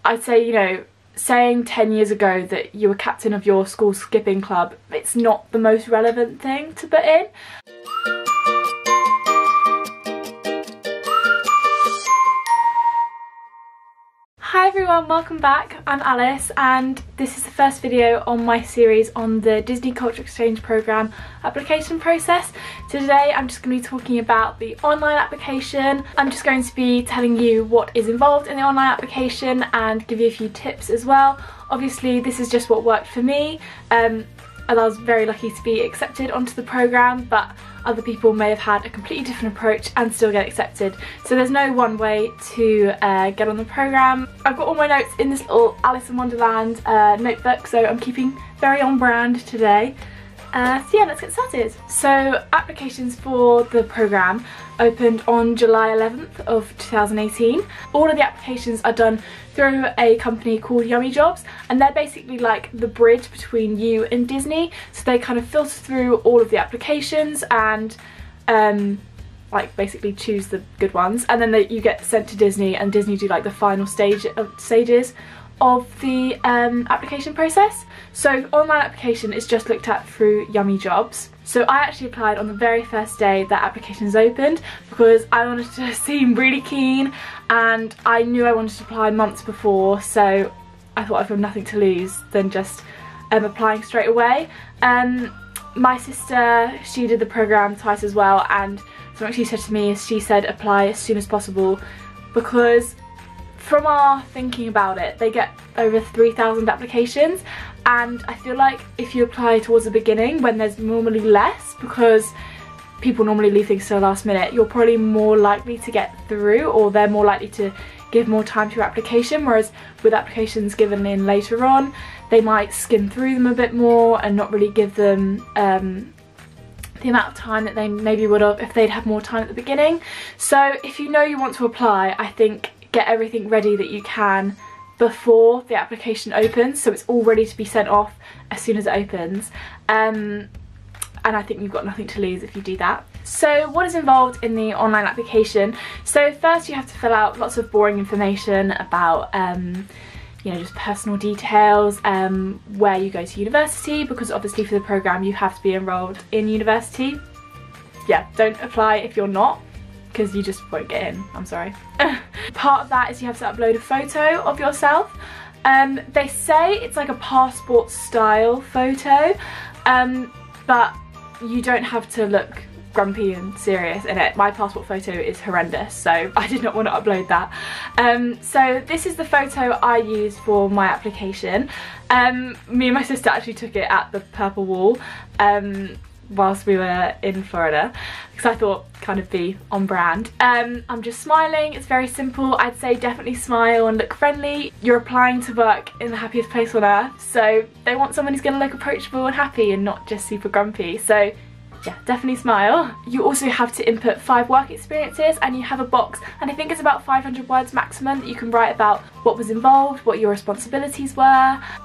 I'd say, you know, saying 10 years ago that you were captain of your school skipping club, it's not the most relevant thing to put in. Hi everyone, welcome back. I'm Alice and this is the first video on my series on the Disney Culture Exchange Programme application process. So today I'm just going to be talking about the online application. I'm just going to be telling you what is involved in the online application and give you a few tips as well. Obviously this is just what worked for me, and I was very lucky to be accepted onto the programme, but other people may have had a completely different approach and still get accepted. So there's no one way to get on the programme. I've got all my notes in this little Alice in Wonderland notebook, so I'm keeping very on brand today. So yeah, let's get started. So applications for the programme opened on July 11th of 2018. All of the applications are done through a company called Yummy Jobs, and they're basically like the bridge between you and Disney. So they kind of filter through all of the applications and like basically choose the good ones, and then you get sent to Disney, and Disney do like the final stages of the application process. So online application is just looked at through Yummy Jobs. So I actually applied on the very first day that applications opened because I wanted to seem really keen, and I knew I wanted to apply months before, so I thought I've got nothing to lose than just applying straight away. My sister, she did the programme twice as well, and something she said to me is she said apply as soon as possible, because from our thinking about it, they get over 3,000 applications, and I feel like if you apply towards the beginning when there's normally less, because people normally leave things to the last minute, you're probably more likely to get through, or they're more likely to give more time to your application, whereas with applications given in later on, they might skim through them a bit more and not really give them the amount of time that they maybe would have if they'd had more time at the beginning. So if you know you want to apply, I think get everything ready that you can before the application opens, so it's all ready to be sent off as soon as it opens, and I think you've got nothing to lose if you do that. So what is involved in the online application? So first you have to fill out lots of boring information about you know, just personal details, where you go to university, because obviously for the programme you have to be enrolled in university. Yeah, don't apply if you're not, because you just won't get in, I'm sorry. Part of that is you have to upload a photo of yourself. They say it's like a passport style photo, but you don't have to look grumpy and serious in it. My passport photo is horrendous, so I did not want to upload that. So this is the photo I used for my application. Me and my sister actually took it at the Purple Wall whilst we were in Florida, because I thought kind of be on brand. I'm just smiling, it's very simple. I'd say definitely smile and look friendly. You're applying to work in the happiest place on earth, so they want someone who's going to look approachable and happy and not just super grumpy, so yeah, definitely smile. You also have to input 5 work experiences, and you have a box, and I think it's about 500 words maximum that you can write about what was involved, what your responsibilities were.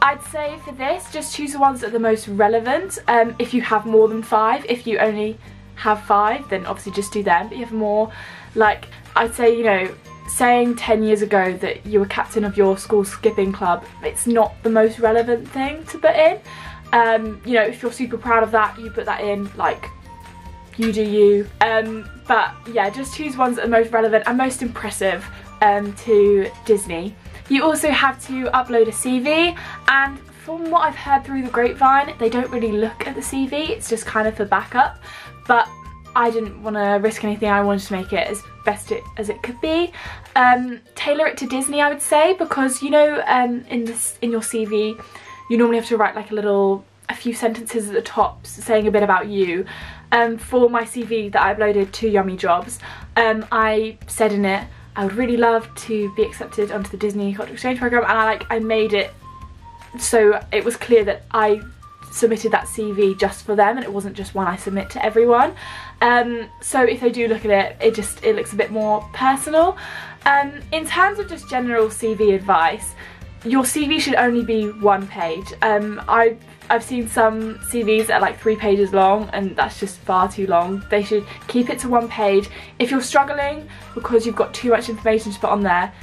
I'd say for this, just choose the ones that are the most relevant. If you have more than 5, if you only have 5, then obviously just do them, but you have more, like I'd say, you know, saying 10 years ago that you were captain of your school skipping club, it's not the most relevant thing to put in. You know, if you're super proud of that, you put that in, like, you do you. But yeah, just choose ones that are most relevant and most impressive to Disney. You also have to upload a CV, and from what I've heard through the grapevine, they don't really look at the CV, it's just kind of for backup, but I didn't want to risk anything. I wanted to make it as best as it could be. Tailor it to Disney, I would say, because you know, in your CV you normally have to write like a few sentences at the top saying a bit about you. For my CV that I uploaded to Yummy Jobs, I said in it, I would really love to be accepted onto the Disney Culture Exchange Programme, and I made it so it was clear that I submitted that CV just for them, and it wasn't just one I submit to everyone. So if they do look at it, it looks a bit more personal. In terms of just general CV advice, your CV should only be 1 page. I've seen some CVs that are like 3 pages long, and that's just far too long. They should keep it to 1 page. If you're struggling because you've got too much information to put on there,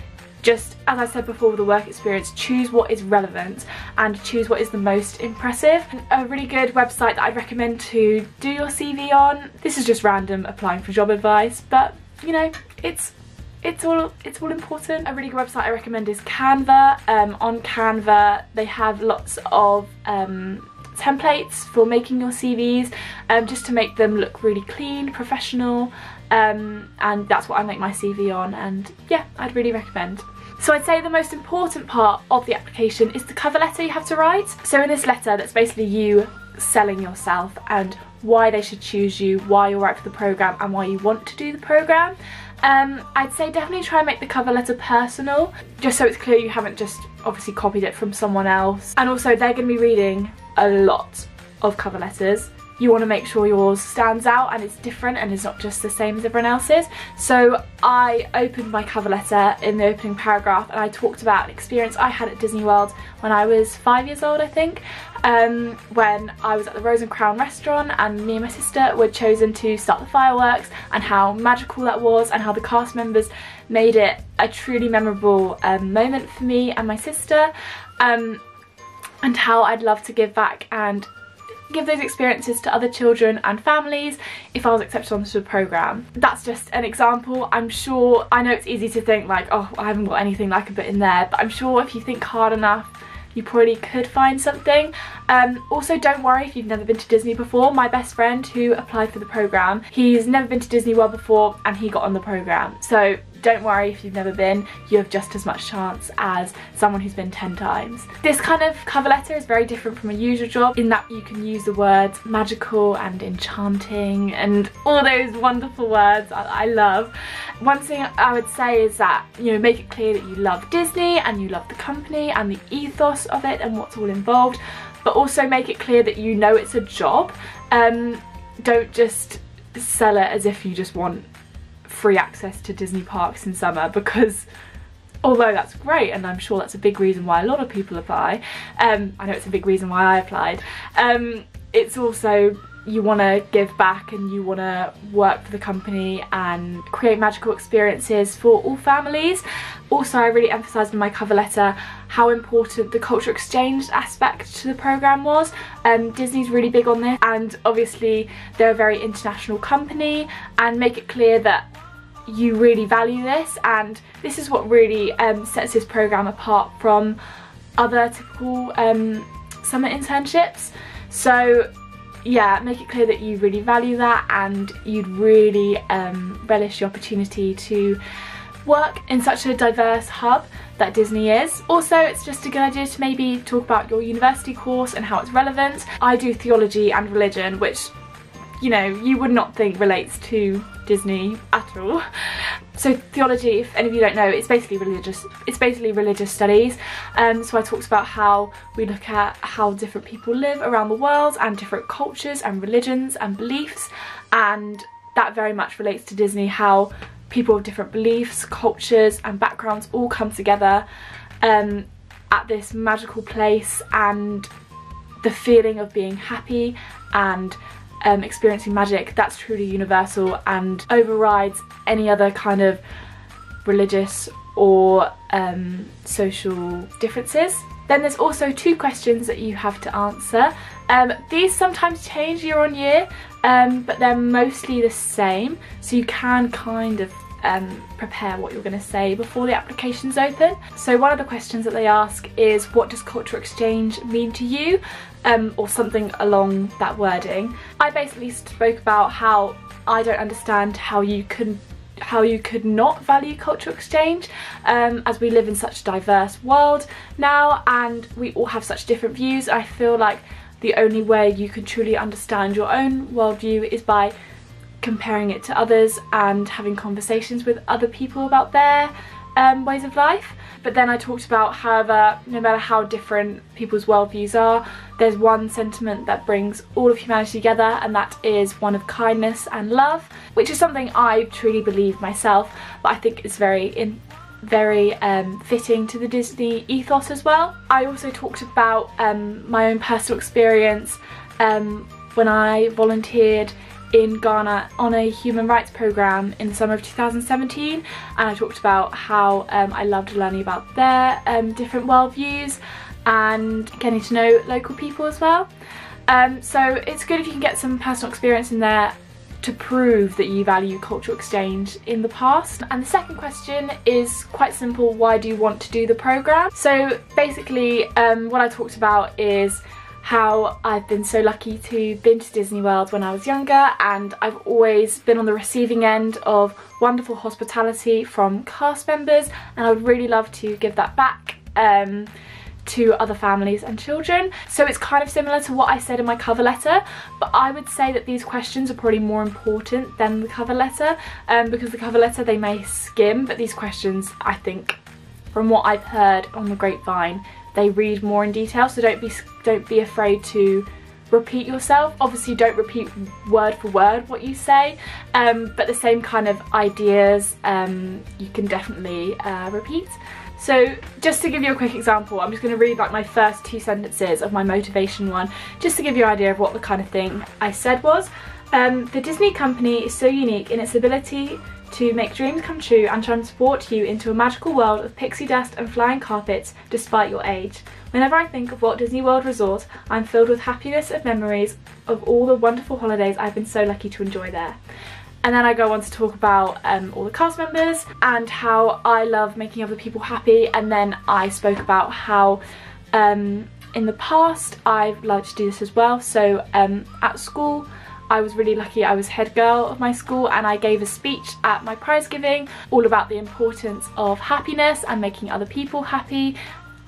just, as I said before with the work experience, choose what is relevant and choose what is the most impressive. A really good website that I'd recommend to do your CV on, this is just random applying for job advice, but you know, it's all important. A really good website I recommend is Canva. On Canva they have lots of templates for making your CVs, just to make them look really clean, professional, and that's what I make my CV on, and yeah, I'd really recommend. So I'd say the most important part of the application is the cover letter you have to write. So in this letter, that's basically you selling yourself and why they should choose you, why you're right for the programme and why you want to do the programme. I'd say definitely try and make the cover letter personal, just so it's clear you haven't just obviously copied it from someone else. And also they're going to be reading a lot of cover letters. You want to make sure yours stands out and it's different and is not just the same as everyone else's. So I opened my cover letter in the opening paragraph and I talked about an experience I had at Disney World when I was 5 years old, I think, when I was at the Rose and Crown restaurant and me and my sister were chosen to start the fireworks, and how magical that was and how the cast members made it a truly memorable moment for me and my sister, and how I'd love to give back and give those experiences to other children and families if I was accepted onto the programme. That's just an example. I'm sure, I know it's easy to think like, oh, I haven't got anything like a bit in there, but I'm sure if you think hard enough you probably could find something. Also, don't worry if you've never been to Disney before. My best friend who applied for the programme, he's never been to Disney World before and he got on the programme. So don't worry if you've never been, you have just as much chance as someone who's been 10 times. This kind of cover letter is very different from a usual job in that you can use the words magical and enchanting and all those wonderful words I love. One thing I would say is that, you know, make it clear that you love Disney and you love the company and the ethos of it and what's all involved, but also make it clear that you know it's a job. Don't just sell it as if you just want free access to Disney parks in summer, because although that's great and I'm sure that's a big reason why a lot of people apply, I know it's a big reason why I applied, it's also you want to give back and you want to work for the company and create magical experiences for all families. Also, I really emphasised in my cover letter how important the cultural exchange aspect to the programme was. Disney's really big on this, and obviously they're a very international company, and make it clear that you really value this, and this is what really sets this programme apart from other typical summer internships. So yeah, make it clear that you really value that and you'd really relish the opportunity to work in such a diverse hub that Disney is. Also, it's just a good idea to maybe talk about your university course and how it's relevant. I do theology and religion, which, you know, you would not think relates to Disney at all. So theology, if any of you don't know, it's basically religious studies. So I talked about how we look at how different people live around the world and different cultures and religions and beliefs, and that very much relates to Disney, how people of different beliefs, cultures and backgrounds all come together at this magical place, and the feeling of being happy and experiencing magic, that's truly universal and overrides any other kind of religious or social differences. Then there's also 2 questions that you have to answer. These sometimes change year on year, but they're mostly the same, so you can kind of prepare what you're going to say before the application's open. So one of the questions that they ask is, what does cultural exchange mean to you? Or something along that wording. I basically spoke about how I don't understand how you could not value cultural exchange, as we live in such a diverse world now and we all have such different views. I feel like the only way you can truly understand your own worldview is by comparing it to others and having conversations with other people about their ways of life. But then I talked about, however, no matter how different people's worldviews are, there's one sentiment that brings all of humanity together, and that is one of kindness and love, which is something I truly believe myself, but I think is very fitting to the Disney ethos as well. I also talked about my own personal experience when I volunteered in Ghana on a human rights program in the summer of 2017, and I talked about how I loved learning about their different worldviews and getting to know local people as well. So it's good if you can get some personal experience in there to prove that you value cultural exchange in the past. And the second question is quite simple: why do you want to do the program? So basically what I talked about is how I've been so lucky to been to Disney World when I was younger, and I've always been on the receiving end of wonderful hospitality from cast members, and I would really love to give that back to other families and children. So it's kind of similar to what I said in my cover letter, but I would say that these questions are probably more important than the cover letter, because the cover letter they may skim, but these questions, I think, from what I've heard on the grapevine, they read more in detail. So don't be afraid to repeat yourself. Obviously don't repeat word for word what you say, but the same kind of ideas you can definitely repeat. So just to give you a quick example, I'm just going to read like my first 2 sentences of my motivation one, just to give you an idea of what the kind of thing I said was. The Disney company is so unique in its ability to make dreams come true and transport you into a magical world of pixie dust and flying carpets despite your age. Whenever I think of Walt Disney World Resort, I'm filled with happiness and memories of all the wonderful holidays I've been so lucky to enjoy there. And then I go on to talk about all the cast members and how I love making other people happy, and then I spoke about how in the past I've liked to do this as well. So at school I was really lucky, I was head girl of my school, and I gave a speech at my prize giving all about the importance of happiness and making other people happy,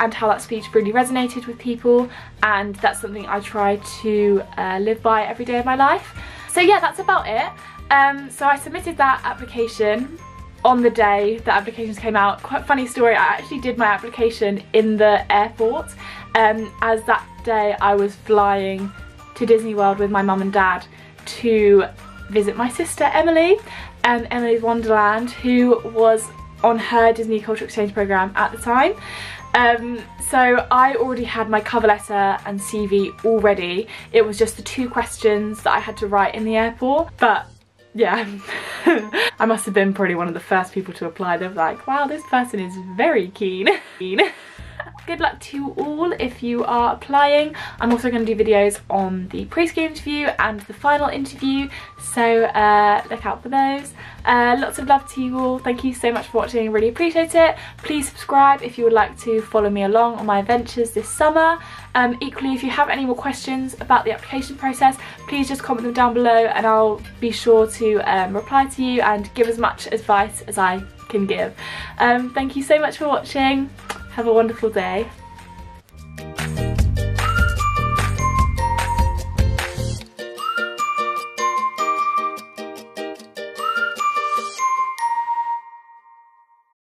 and how that speech really resonated with people, and that's something I try to live by every day of my life. So yeah, that's about it. So I submitted that application on the day the applications came out. Quite funny story, I actually did my application in the airport, as that day I was flying to Disney World with my mum and dad to visit my sister Emily, Emily's Wonderland, who was on her Disney Cultural Exchange program at the time. So I already had my cover letter and CV already. It was just the 2 questions that I had to write in the airport, but yeah, I must have been probably one of the first people to apply. They were like, wow, this person is very keen. Good luck to you all if you are applying. I'm also going to do videos on the pre-screen interview and the final interview, so look out for those. Lots of love to you all. Thank you so much for watching, I really appreciate it. Please subscribe if you would like to follow me along on my adventures this summer. Equally, if you have any more questions about the application process, please just comment them down below and I'll be sure to reply to you and give as much advice as I can give. Thank you so much for watching. Have a wonderful day.